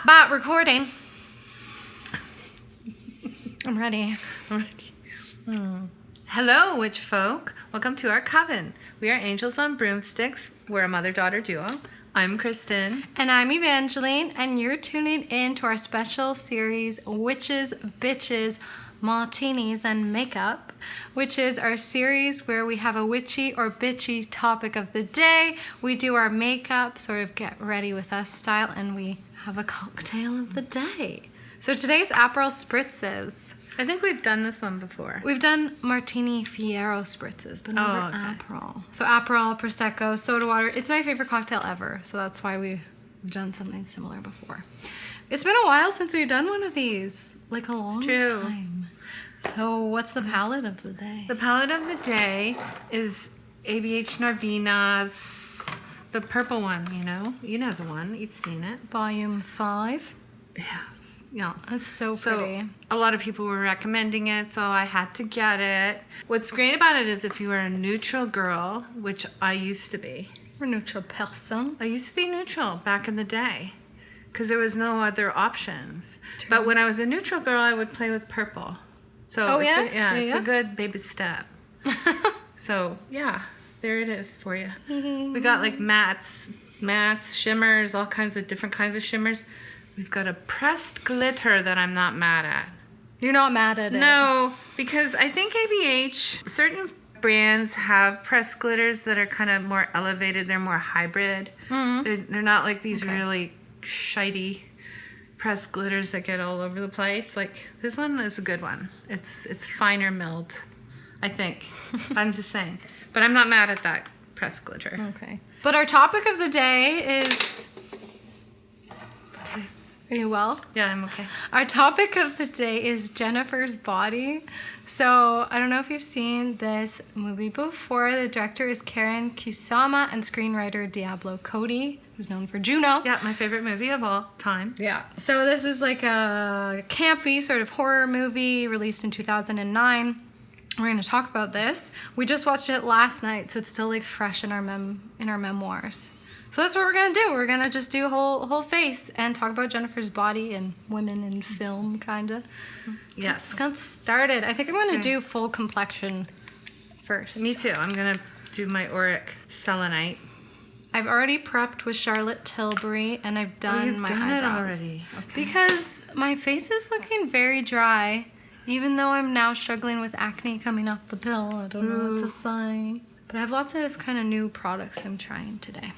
Recording. I'm ready. Hello, Witchfolk. Welcome to our coven. We are angels on broomsticks. We're a mother-daughter duo. I'm Kristin. And I'm Evangeline, and you're tuning in to our special series, Witches, Bitches, Martinis, and Makeup, which is our series where we have a witchy or bitchy topic of the day. We do our makeup, sort of get ready with us style, and we have a cocktail of the day. So today's Aperol Spritzes. I think we've done this one before. We've done Martini Fiero Spritzes, but never Aperol. So Aperol, Prosecco, soda water. It's my favorite cocktail ever, so that's why we've done something similar before. It's been a while since we've done one of these, like a long time. So what's the palette of the day? The palette of the day is ABH Norvina's, the purple one, you know? You know the one, you've seen it. Volume 5. Yeah. That's so pretty. So a lot of people were recommending it, so I had to get it. What's great about it is if you are a neutral girl, which I used to be. Or neutral person. I used to be neutral back in the day because there was no other options. True. But when I was a neutral girl, I would play with purple. So it's a good baby step. So yeah, there it is for you. We got like mattes, shimmers, all kinds of different kinds of shimmers. We've got a pressed glitter that I'm not mad at. You're not mad at it? No, because I think ABH, certain brands have pressed glitters that are kind of more elevated. They're more hybrid. Mm-hmm. They're not like these really shitey pressed glitters that get all over the place. Like this one is a good one. It's finer milled, I think. I'm just saying. But I'm not mad at that pressed glitter. Okay. But our topic of the day is... Are you well? Yeah, I'm okay. Our topic of the day is Jennifer's body. So I don't know if you've seen this movie before. The director is Karen Kusama and screenwriter Diablo Cody, who's known for Juno. Yeah, my favorite movie of all time. Yeah. So this is like a campy sort of horror movie released in 2009. We're going to talk about this. We just watched it last night, so it's still like fresh in our memoirs. So that's what we're going to do. We're going to just do whole face and talk about Jennifer's body and women in film, kind of. Yes. So let's get started. I think I'm going to do full complexion first. Me too. I'm going to do my auric selenite. I've already prepped with Charlotte Tilbury, and I've done my eyebrows. It already. Okay. Because my face is looking very dry, even though I'm now struggling with acne coming off the pill. I don't know what's a sign. But I have lots of kind of new products I'm trying today.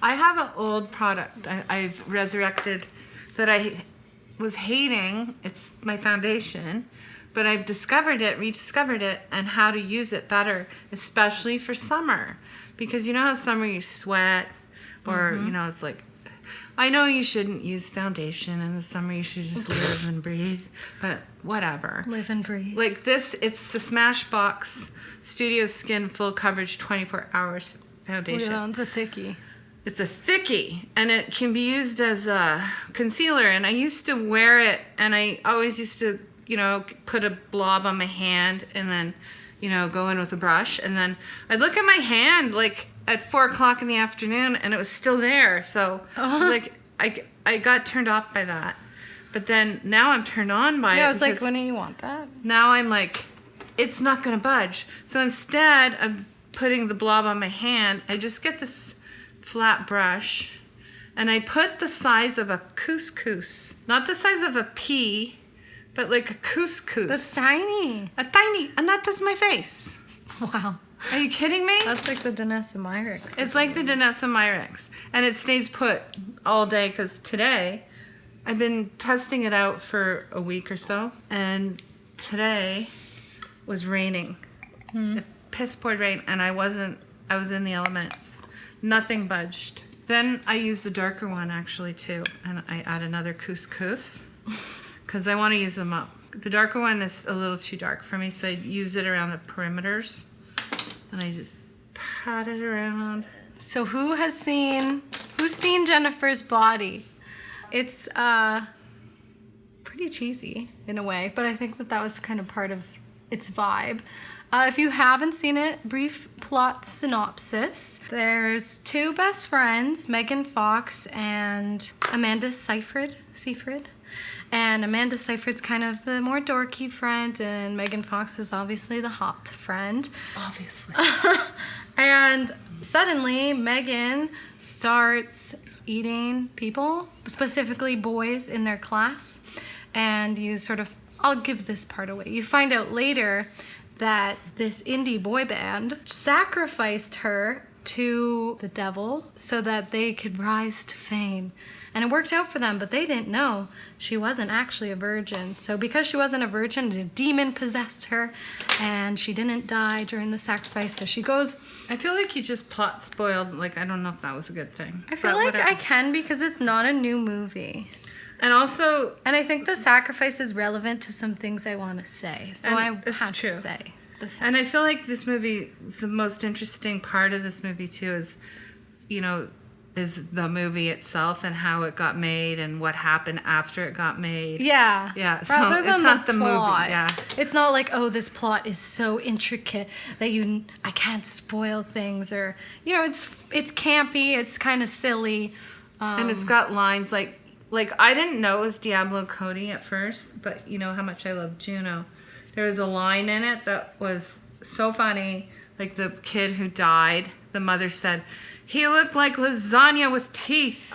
I have an old product I've resurrected that I was hating. It's my foundation, but I've rediscovered it, and how to use it better, especially for summer. Because you know how summer you sweat, or, you know, it's like, I know you shouldn't use foundation in the summer. You should just live and breathe, but whatever. Live and breathe. Like this, it's the Smashbox Studio Skin Full Coverage 24 Hours Foundation. Oh, yeah, that one's a thickie. It's a thickie, and it can be used as a concealer. And I used to wear it, and I always used to, you know, put a blob on my hand and then, you know, go in with a brush. And then I'd look at my hand, like, at 4 o'clock in the afternoon, and it was still there. So I was like, I got turned off by that. But then now I'm turned on by it. Yeah, I was like, when do you want that? Now I'm like, it's not going to budge. So instead of putting the blob on my hand, I just get this flat brush, and I put the size of a couscous, not the size of a pea, but like a couscous. That's tiny. And that does my face. Wow. Are you kidding me? That's like the Danessa Myrix. It's like the Danessa Myrix, and it stays put all day, because today I've been testing it out for a week or so, and today was raining. It piss poured rain, and I was in the elements. Nothing budged. Then I use the darker one actually too, and I add another couscous because I want to use them up. The darker one is a little too dark for me, so I use it around the perimeters, and I just pat it around. So who's seen Jennifer's body? It's pretty cheesy in a way, but I think that was kind of part of its vibe. If you haven't seen it, brief plot synopsis. There's two best friends, Megan Fox and Amanda Seyfried. And Amanda Seyfried's kind of the more dorky friend, and Megan Fox is obviously the hot friend. Obviously. And suddenly, Megan starts eating people, specifically boys in their class. And I'll give this part away. You find out later that this indie boy band sacrificed her to the devil so that they could rise to fame. And it worked out for them, but they didn't know she wasn't actually a virgin. So because she wasn't a virgin, a demon possessed her, and she didn't die during the sacrifice. So she goes... I feel like you just plot spoiled. Like, I don't know if that was a good thing. I feel like I can because it's not a new movie. And also... And I think the sacrifice is relevant to some things I want to say. So I have to say. And I feel like this movie, the most interesting part of this movie, too, is, is the movie itself and how it got made and what happened after it got made. Yeah. Yeah, so it's not the movie. Yeah. It's not like, oh, this plot is so intricate that I can't spoil things, or, it's campy, it's kind of silly. And it's got lines like I didn't know it was Diablo Cody at first, but you know how much I love Juno. There was a line in it that was so funny. Like the kid who died, the mother said, "He looked like lasagna with teeth."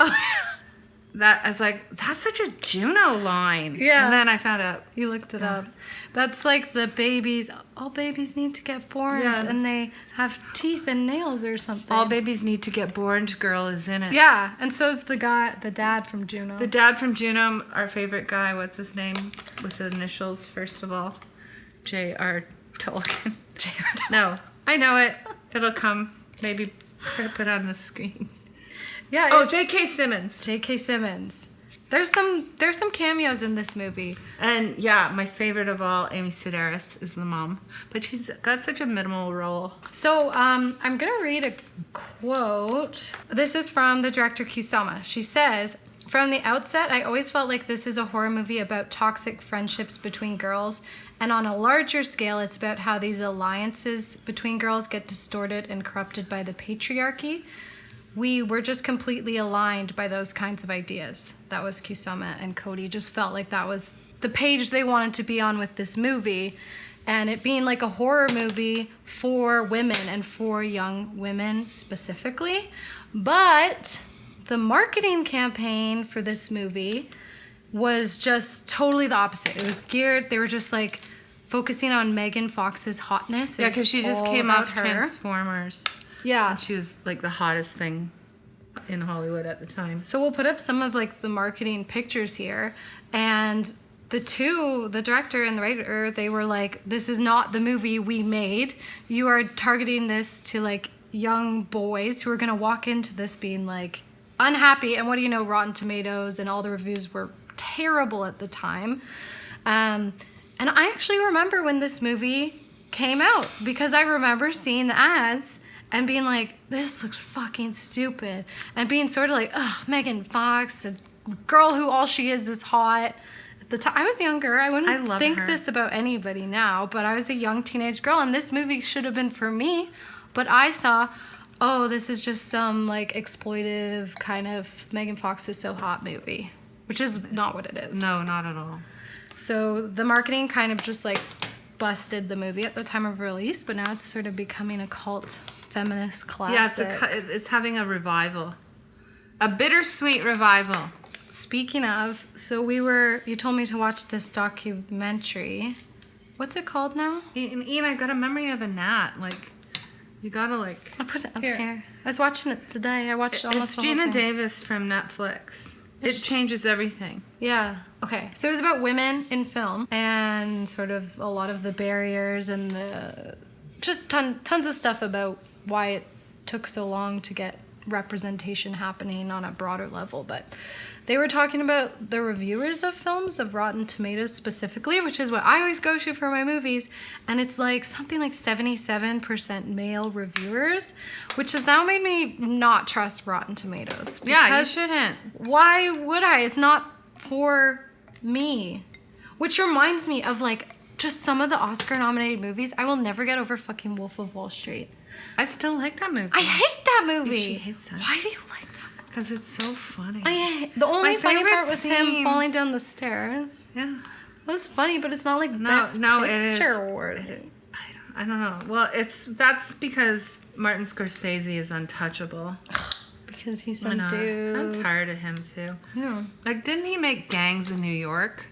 I was like, that's such a Juno line. Yeah. And then I found out. You looked it up. That's like the babies. All babies need to get born, and they have teeth and nails or something. All babies need to get born. Girl is in it. Yeah, and so's the dad from Juno. The dad from Juno, our favorite guy. What's his name with the initials? First of all, J.R. Tolkien. No, I know it. It'll come. Maybe put it on the screen. Yeah. Oh, J.K. Simmons. J.K. Simmons. There's some cameos in this movie. And yeah, my favorite of all, Amy Sedaris, is the mom. But she's got such a minimal role. So I'm going to read a quote. This is from the director Kusama. She says, "From the outset, I always felt like this is a horror movie about toxic friendships between girls. And on a larger scale, it's about how these alliances between girls get distorted and corrupted by the patriarchy. We were just completely aligned by those kinds of ideas." That was Kusama and Cody. Just felt like that was the page they wanted to be on with this movie. And it being like a horror movie for women and for young women specifically. But the marketing campaign for this movie was just totally the opposite. It was geared, they were just like focusing on Megan Fox's hotness. Yeah, because she just came off Transformers. Yeah. And she was like the hottest thing in Hollywood at the time. So we'll put up some of like the marketing pictures here. And the director and the writer, they were like, this is not the movie we made. You are targeting this to like young boys who are going to walk into this being like unhappy. And what do you know, Rotten Tomatoes and all the reviews were terrible at the time. And I actually remember when this movie came out because I remember seeing the ads and being like, this looks fucking stupid. And being sort of like, ugh, Megan Fox, a girl who all she is hot. At the time, I was younger. I wouldn't think this about anybody now, but I was a young teenage girl, and this movie should have been for me. But I saw, oh, this is just some like exploitive kind of Megan Fox is so hot movie, which is not what it is. No, not at all. So the marketing kind of just like busted the movie at the time of release, but now it's sort of becoming a cult feminist classic. Yeah, it's having a revival. A bittersweet revival. Speaking of, so you told me to watch this documentary. What's it called now? Ian, I got a memory of a gnat. Like, you gotta like... I'll put it up here. I was watching it today. I watched almost the whole thing. It's Gina Davis from Netflix. It changes everything. Yeah. Okay. So it was about women in film and sort of a lot of the barriers and just tons of stuff about why it took so long to get representation happening on a broader level. But they were talking about the reviewers of films, of Rotten Tomatoes specifically, which is what I always go to for my movies. And it's like something like 77% male reviewers, which has now made me not trust Rotten Tomatoes. Yeah, you shouldn't. Why would I? It's not for me. Which reminds me of like just some of the Oscar-nominated movies. I will never get over fucking Wolf of Wall Street. I still like that movie. I hate that movie. She hates that. Why do you like that? Because it's so funny. The only My funny favorite part was scene- him falling down the stairs. Yeah. It was funny, but it's not like No, best it is. picture award. I don't know. Well, that's because Martin Scorsese is untouchable. Because he's I some know. dude. I'm tired of him too. Yeah. Like, didn't he make Gangs in New York?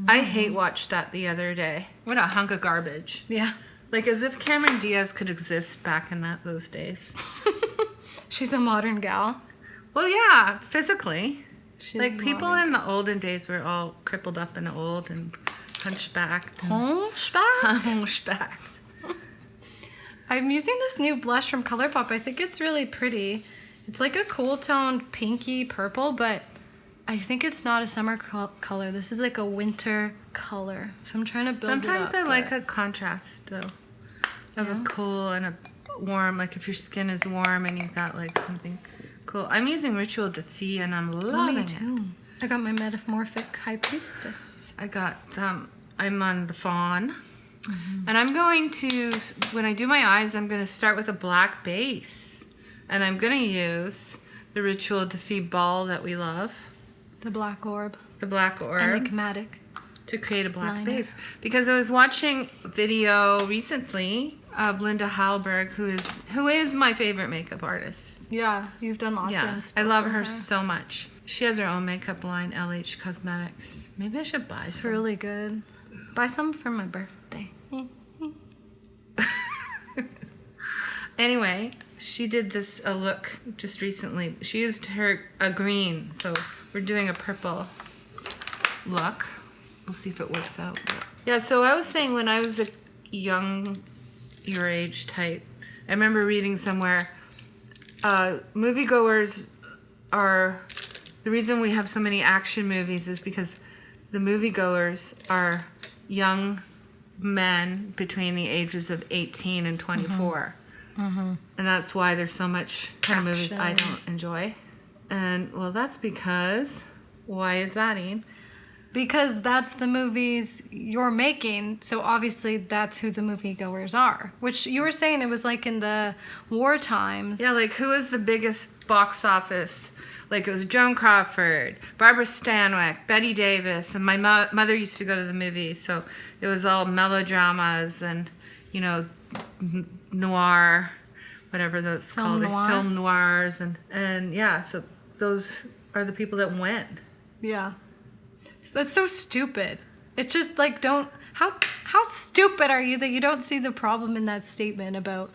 I hate watched that the other day. What a hunk of garbage. Yeah. Like, as if Cameron Diaz could exist back in those days. She's a modern gal. Well, yeah, physically. She's Like, people modern. in the olden days were all crippled up and old and hunchbacked. Hunchback? Hunchbacked. I'm using this new blush from ColourPop. I think it's really pretty. It's like a cool toned pinky purple, but I think it's not a summer color. This is like a winter color. So I'm trying to build Sometimes it up. I like a contrast, though, of a cool and a warm. Like, if your skin is warm and you've got, like, something cool. I'm using Rituel de Fille, and I'm loving Me it. too. I got my metamorphic high priestess. I got, I'm on the faun. And I'm going to, when I do my eyes, I'm going to start with a black base. And I'm going to use the Rituel de Fille ball that we love. The black orb. The black orb. Enigmatic. To create a black Liner. base. Because I was watching a video recently of Linda Hallberg, who is my favorite makeup artist. Yeah, you've done lots Yeah, of I love her so much. She has her own makeup line, LH Cosmetics. Maybe I should buy It's some. really good. Buy some for my birthday. Anyway, she did a look just recently. She used a green, so we're doing a purple look. We'll see if it works out. Yeah, so I was saying when I was a your age type, I remember reading somewhere, moviegoers are, the reason we have so many action movies is because the moviegoers are young men between the ages of 18 and 24. And that's why there's so much kind of movies I Action. don't enjoy. And, well, that's because, why is that, Ian? Because that's the movies you're making, so obviously that's who the moviegoers are. Which you were saying it was like in the war times. Yeah, like, who is the biggest box office? Like, it was Joan Crawford, Barbara Stanwyck, Bette Davis, and my mother used to go to the movies, so it was all melodramas and, you know, noir, whatever that's called, noir. film noirs, and yeah, so those are the people that went. Yeah. That's so stupid. It's just like, how stupid are you that you don't see the problem in that statement about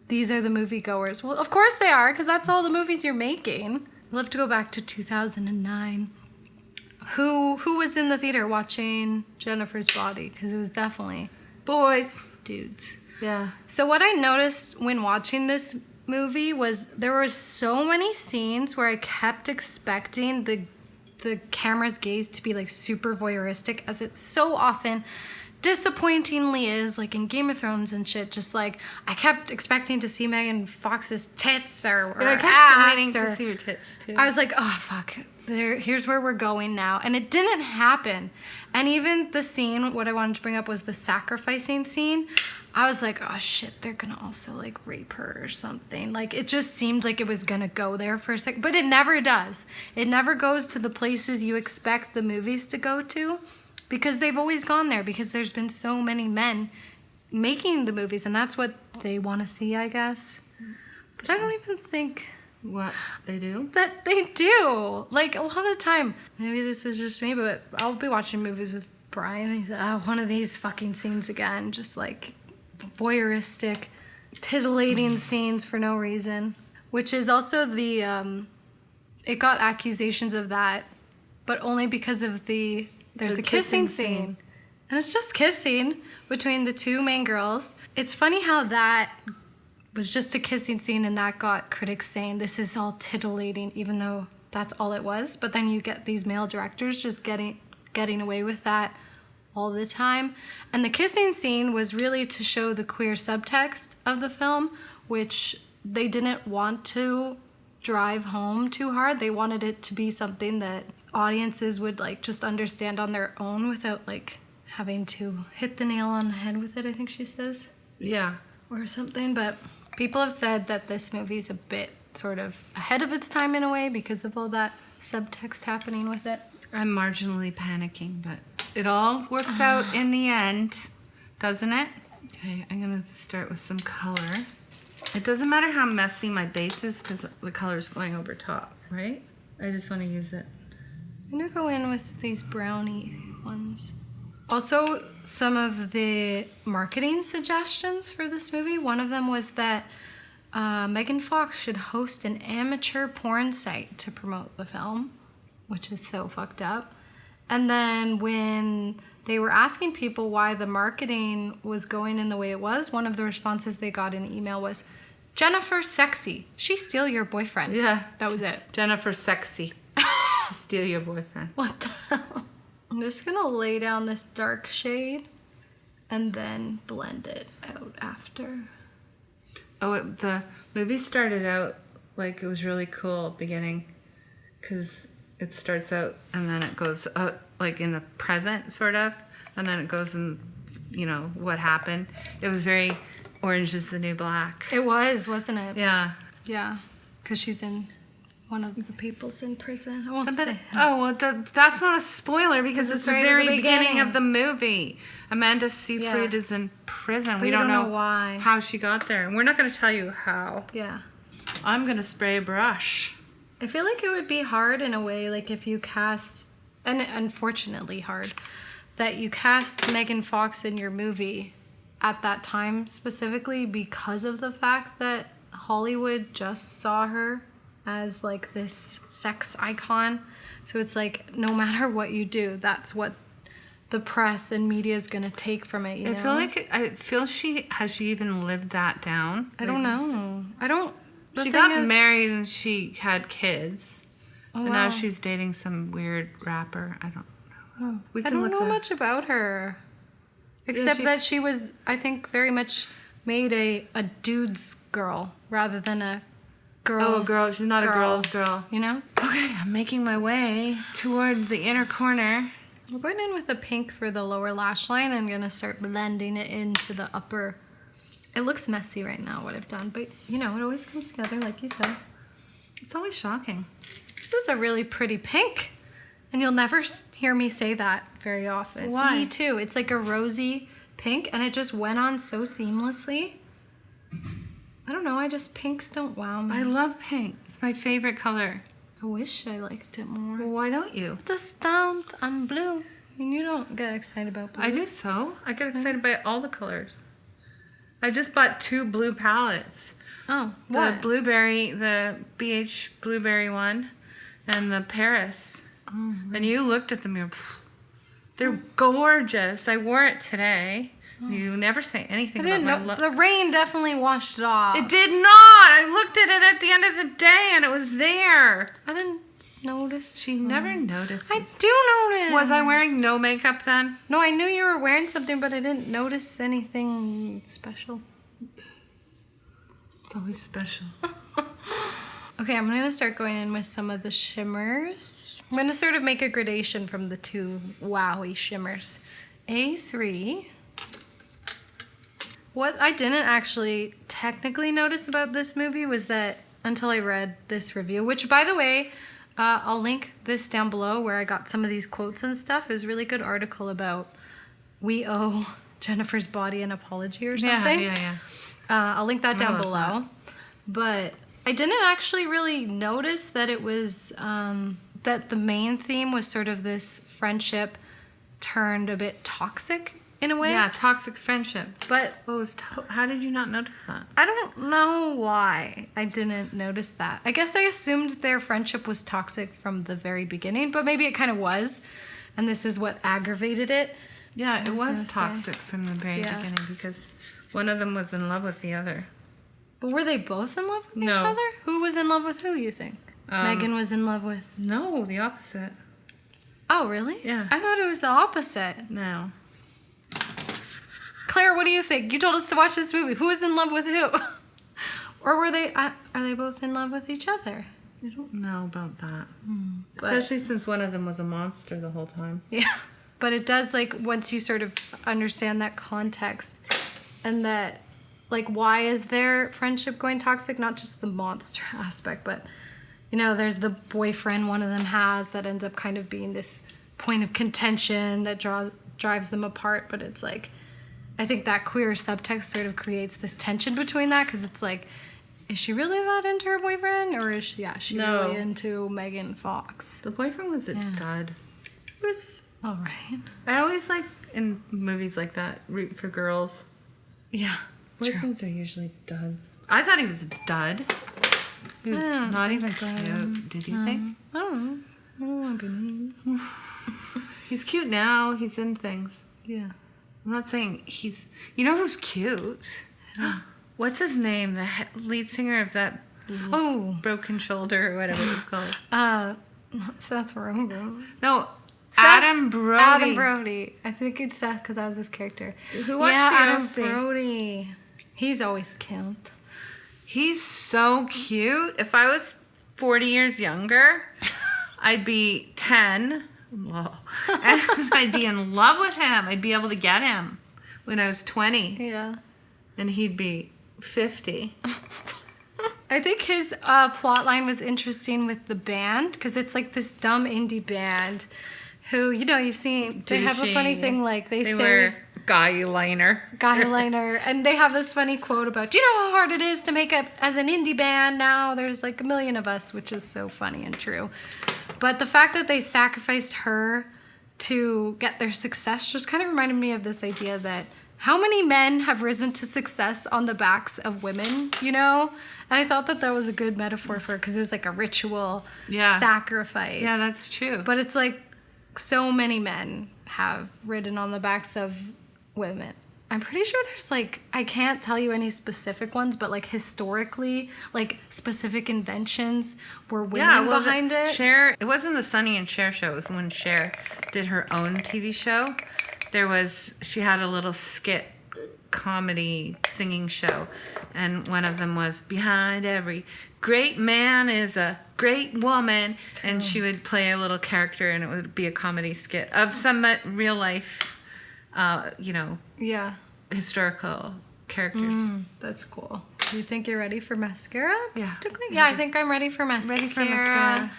these are the moviegoers? Well, of course they are, because that's all the movies you're making. I'd love to go back to 2009. Who was in the theater watching Jennifer's Body? Because it was definitely Boys. dudes. Yeah. So what I noticed when watching this movie was there were so many scenes where I kept expecting the camera's gaze to be like super voyeuristic, as it so often disappointingly is, like in Game of Thrones and shit. Just like I kept expecting to see Megan Fox's tits or I kept ass waiting or, to see her tits too. I was like, oh fuck, here's where we're going now, and it didn't happen. And even the scene, what I wanted to bring up was the sacrificing scene. I was like, oh shit, they're gonna also like rape her or something. Like, it just seemed like it was gonna go there for a second, but it never does. It never goes to the places you expect the movies to go to, because they've always gone there, because there's been so many men making the movies, and that's what they want to see, I guess. But I don't even think What they do? that they do. Like, a lot of the time, maybe this is just me, but I'll be watching movies with Brian, and he's like, oh, one of these fucking scenes again, just like voyeuristic, titillating scenes for no reason. Which is also the, it got accusations of that, but only because of there's a kissing scene. And it's just kissing between the two main girls. It's funny how that was just a kissing scene, and that got critics saying this is all titillating, even though that's all it was. But then you get these male directors just getting away with that all the time. And the kissing scene was really to show the queer subtext of the film, which they didn't want to drive home too hard. They wanted it to be something that audiences would like just understand on their own without like having to hit the nail on the head with it, I think she says. Yeah. Or something. But people have said that this movie's a bit sort of ahead of its time in a way because of all that subtext happening with it. I'm marginally panicking, but it all works out in the end, doesn't it? Okay, I'm going to start with some color. It doesn't matter how messy my base is because the color's going over top, right? I just want to use it. I'm going to go in with these brownie ones. Also, some of the marketing suggestions for this movie, one of them was that Megan Fox should host an amateur porn site to promote the film, which is so fucked up. And then when they were asking people why the marketing was going in the way it was, one of the responses they got in email was, Jennifer sexy. She steal your boyfriend. Yeah. That was it. Jennifer sexy. Steal your boyfriend. What the hell? I'm just going to lay down this dark shade and then blend it out after. Oh, the movie started out like it was really cool at the beginning because it starts out and then it goes like in the present sort of, and then it goes in, you know, what happened. It was very Orange is the New Black. It was, wasn't it? Yeah. Yeah, because she's in, one of the people's in prison. I won't say. Oh, well, that's not a spoiler because it's the right at very the beginning of the movie. Amanda Seyfried is in prison. But we you don't know why. how she got there. And we're not going to tell you how. Yeah. I'm going to spray a brush. I feel like it would be hard in a way, like if you cast, and unfortunately hard, that you cast Megan Fox in your movie at that time specifically because of the fact that Hollywood just saw her as like this sex icon. So it's like no matter what you do, that's what the press and media is going to take from it, you know? I feel has she even lived that down? I don't know. She got married and she had kids. Oh, and now she's dating some weird rapper. I don't know. I don't know much about her. Except that she was, I think, very much made a dude's girl rather than a girl's girl. She's not a girl's girl. You know? Okay, I'm making my way toward the inner corner. We're going in with the pink for the lower lash line. I'm going to start blending it into the upper. It looks messy right now, what I've done. But, you know, it always comes together, like you said. It's always shocking. This is a really pretty pink. And you'll never hear me say that very often. Why? Me too. It's like a rosy pink, and it just went on so seamlessly. I don't know. Pinks don't wow me. I love pink. It's my favorite color. I wish I liked it more. Well, why don't you? It's stamped on blue. I mean, you don't get excited about blue. I do so. I get excited by all the colors. I just bought 2 blue palettes. Oh, what? The blueberry, the BH blueberry one, and the Paris. Oh, right. And you looked at them, they're gorgeous. I wore it today. Oh. You never say anything about my look. The rain definitely washed it off. It did not. I looked at it at the end of the day and it was there. I didn't notice. She never notices. I do notice. Was I wearing no makeup then? No, I knew you were wearing something, but I didn't notice anything special. It's always special. Okay, I'm going to start going in with some of the shimmers. I'm going to sort of make a gradation from the 2 wowy shimmers. A3. What I didn't actually technically notice about this movie was that until I read this review, which, by the way, I'll link this down below where I got some of these quotes and stuff. It was a really good article about we owe Jennifer's body an apology or something. Yeah. I'll link that down below. But I didn't actually really notice that it was, that the main theme was sort of this friendship turned a bit toxic in a way. Yeah, toxic friendship. But how did you not notice that? I don't know why I didn't notice that. I guess I assumed their friendship was toxic from the very beginning, but maybe it kind of was. And this is what aggravated it. Yeah, it was toxic from the very beginning because one of them was in love with the other. But were they both in love with each other? Who was in love with who, you think? Megan was in love with... No, the opposite. Oh, really? Yeah. I thought it was the opposite. No. Claire, what do you think? You told us to watch this movie. Who was in love with who? Or were they... are they both in love with each other? I don't know about that. Especially since one of them was a monster the whole time. Yeah. But it does, like, once you sort of understand that context and that, like, why is their friendship going toxic? Not just the monster aspect, but, you know, there's the boyfriend one of them has that ends up kind of being this point of contention that drives them apart. But it's like, I think that queer subtext sort of creates this tension between that, because it's like, is she really that into her boyfriend, or is she really into Megan Fox? The boyfriend was a dud. It was all right. I always like, in movies like that, root for girls. Yeah. Boyfriends are usually duds. I thought he was a dud. He was not even cute. Did you think? I don't know. I don't want to be mean. He's cute now. He's in things. Yeah. I'm not saying he's... You know who's cute? What's his name? The lead singer of that Broken Shoulder or whatever it was called. Seth Rogen. No, Seth? Adam Brody. Adam Brody. I think it's Seth because that was his character. Who watched Adam the OC? Brody. He's always cute. He's so cute. If I was 40 years younger, I'd be 10. Lol. And I'd be in love with him. I'd be able to get him when I was 20. Yeah. And he'd be 50. I think his plot line was interesting with the band, because it's like this dumb indie band who, you know, you've seen, they have a funny thing, like they say... wear guy liner, and they have this funny quote about, do you know how hard it is to make it as an indie band now? There's like a million of us, which is so funny and true. But the fact that they sacrificed her to get their success just kind of reminded me of this idea that how many men have risen to success on the backs of women, you know? And I thought that was a good metaphor for it, because it's like a ritual sacrifice. Yeah, that's true. But it's like so many men have ridden on the backs of women. I'm pretty sure there's like, I can't tell you any specific ones, but like historically, like specific inventions were women behind it. Cher, it wasn't the Sonny and Cher show. It was when Cher did her own TV show. She had a little skit comedy singing show. And one of them was, behind every great man is a great woman. And she would play a little character, and it would be a comedy skit of some real life, historical characters. That's cool. Do you think you're ready for mascara? Yeah. Yeah, I think I'm ready for mascara. Ready for mascara.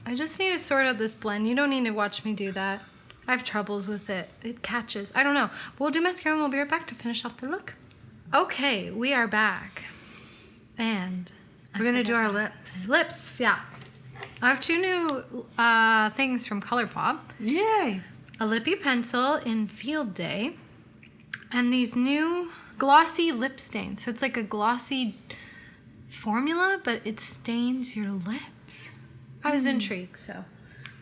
I just need to sort out this blend. You don't need to watch me do that. I have troubles with it. It catches. I don't know. We'll do mascara and we'll be right back to finish off the look. Okay, we are back. And we're going to do our lips. Lips, yeah. I have two new things from ColourPop. Yay! A lippy pencil in Field Day. And these new glossy lip stains. So it's like a glossy formula, but it stains your lips. I was intrigued, so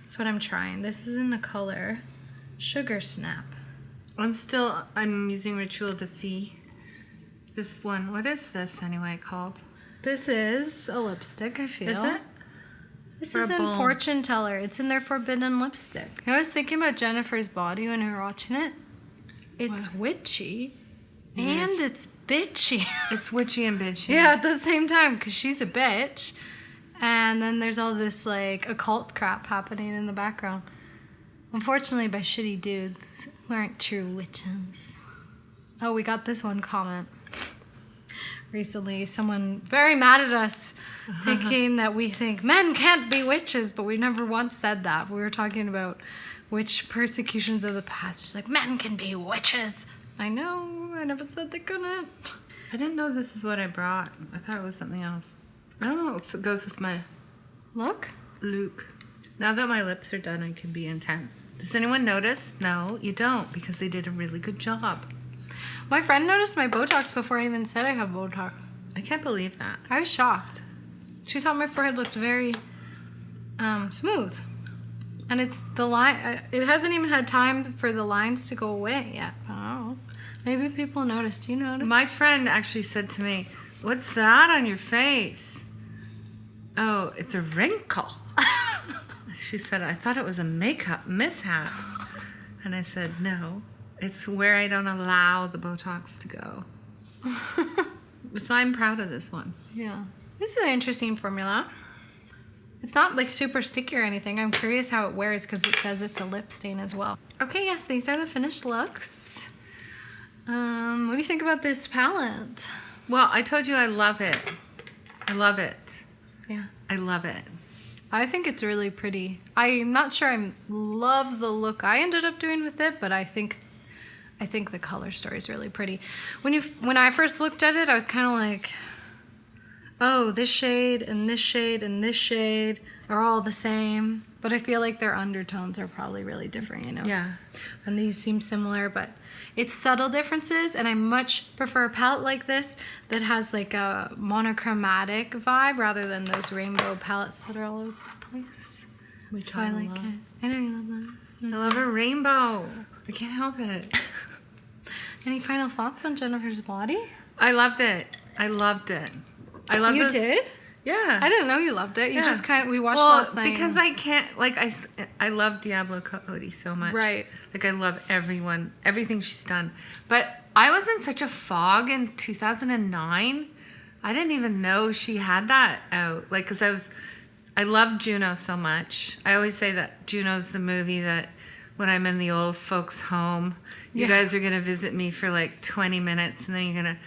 that's what I'm trying. This is in the color Sugar Snap. I'm using Rituel de Fille. This one, what is this anyway called? This is a lipstick, I feel. Is it? This is in Fortune Teller. It's in their Forbidden Lipstick. I was thinking about Jennifer's Body when we were watching it. It's witchy and it's bitchy. It's witchy and bitchy. Yeah, at the same time, because she's a bitch. And then there's all this like occult crap happening in the background. Unfortunately, by shitty dudes who aren't true witches. Oh, we got this one comment recently. Someone very mad at us thinking that we think men can't be witches, but we never once said that. We were talking about witch persecutions of the past. She's like, men can be witches. I know, I never said they couldn't. I didn't know this is what I brought. I thought it was something else. I don't know if it goes with my look. Now that my lips are done, I can be intense. Does anyone notice? No, you don't, because they did a really good job. My friend noticed my Botox before I even said I have Botox. I can't believe that. I was shocked. She thought my forehead looked very smooth. And it's the line. It hasn't even had time for the lines to go away yet. I don't know. Maybe people noticed. You noticed? My friend actually said to me, "What's that on your face?" "Oh, it's a wrinkle." She said, "I thought it was a makeup mishap." And I said, "No, it's where I don't allow the Botox to go." So I'm proud of this one. Yeah. This is an interesting formula. It's not like super sticky or anything. I'm curious how it wears because it says it's a lip stain as well. Okay, yes, these are the finished looks. What do you think about this palette? Well, I told you I love it. I love it. Yeah. I love it. I think it's really pretty. I'm not sure I love the look I ended up doing with it, but I think the color story is really pretty. When I first looked at it, I was kind of like, oh, this shade and this shade and this shade are all the same, but I feel like their undertones are probably really different, you know? Yeah. And these seem similar, but it's subtle differences, and I much prefer a palette like this that has like a monochromatic vibe rather than those rainbow palettes that are all over the place. Which So I like love. it. I know you love that. I love a rainbow. I can't help it. Any final thoughts on Jennifer's body? I loved it. I loved it. I love You this. did? Yeah. I didn't know you loved it. You Yeah. just we watched last night. because I can't, like, I love Diablo Cody so much. Right. Like, I love everything she's done. But I was in such a fog in 2009. I didn't even know she had that out. Like, because I love Juno so much. I always say that Juno's the movie that when I'm in the old folks' home, you guys are going to visit me for like 20 minutes and then you're going to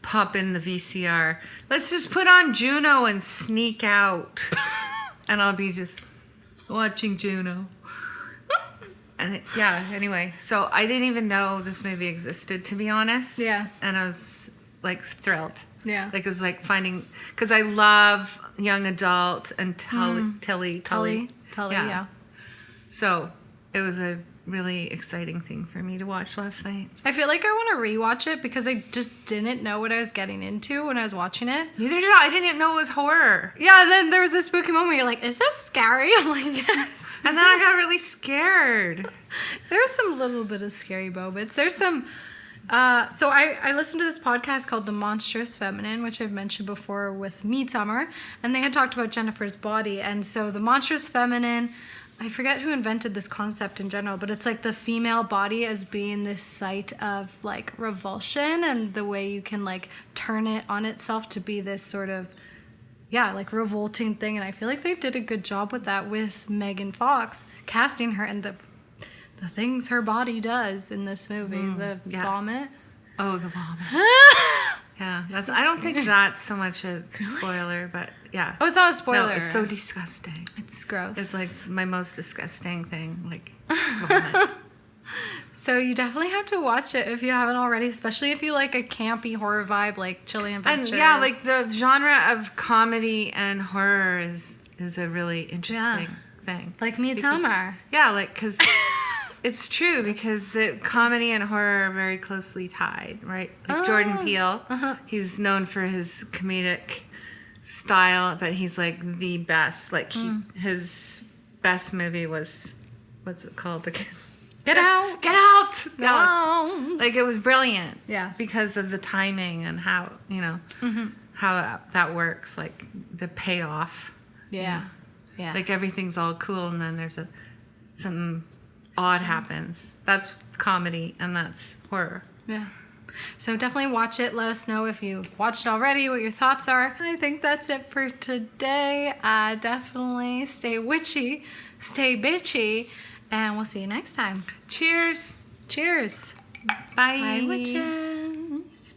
pop in the VCR. Let's just put on Juno and sneak out. And I'll be just watching Juno. And anyway. So I didn't even know this movie existed, to be honest. Yeah. And I was like thrilled. Yeah. Like it was like finding, because I love young adult and Tully. Yeah. So it was a really exciting thing for me to watch last night. I feel like I want to rewatch it because I just didn't know what I was getting into when I was watching it. Neither did I. I didn't even know it was horror. Yeah, and then there was this spooky moment. You're like, is this scary? I'm like, yes. And then I got really scared. There's some little bit of scary moments. There's some... so I listened to this podcast called The Monstrous Feminine, which I've mentioned before with Midsummer, and they had talked about Jennifer's body. And so the Monstrous Feminine, I forget who invented this concept in general, but it's like the female body as being this site of like revulsion and the way you can like turn it on itself to be this sort of, like revolting thing. And I feel like they did a good job with that with Megan Fox, casting her and the things her body does in this movie. Vomit. Oh, the vomit. Yeah, I don't think that's so much a spoiler, but yeah. Oh, it's not a spoiler. No, it's so disgusting. It's gross. It's like my most disgusting thing, like vomit. So you definitely have to watch it if you haven't already, especially if you like a campy horror vibe like Chilling Adventure. And like the genre of comedy and horror is a really interesting thing. Like Midsummer. Because it's true, because the comedy and horror are very closely tied, right? Like Jordan Peele, he's known for his comedic style, but he's like the best. Like his best movie was, what's it called again? Get Out. Get Out. No. Yes. Like it was brilliant. Yeah. Because of the timing and how, how that works, like the payoff. Yeah. Yeah. Like everything's all cool and then there's something odd happens. That's comedy and that's horror. Yeah. So definitely watch it. Let us know if you've watched it already, what your thoughts are. I think that's it for today. Definitely stay witchy, stay bitchy, and we'll see you next time. Cheers. Cheers. Bye. Bye, witches.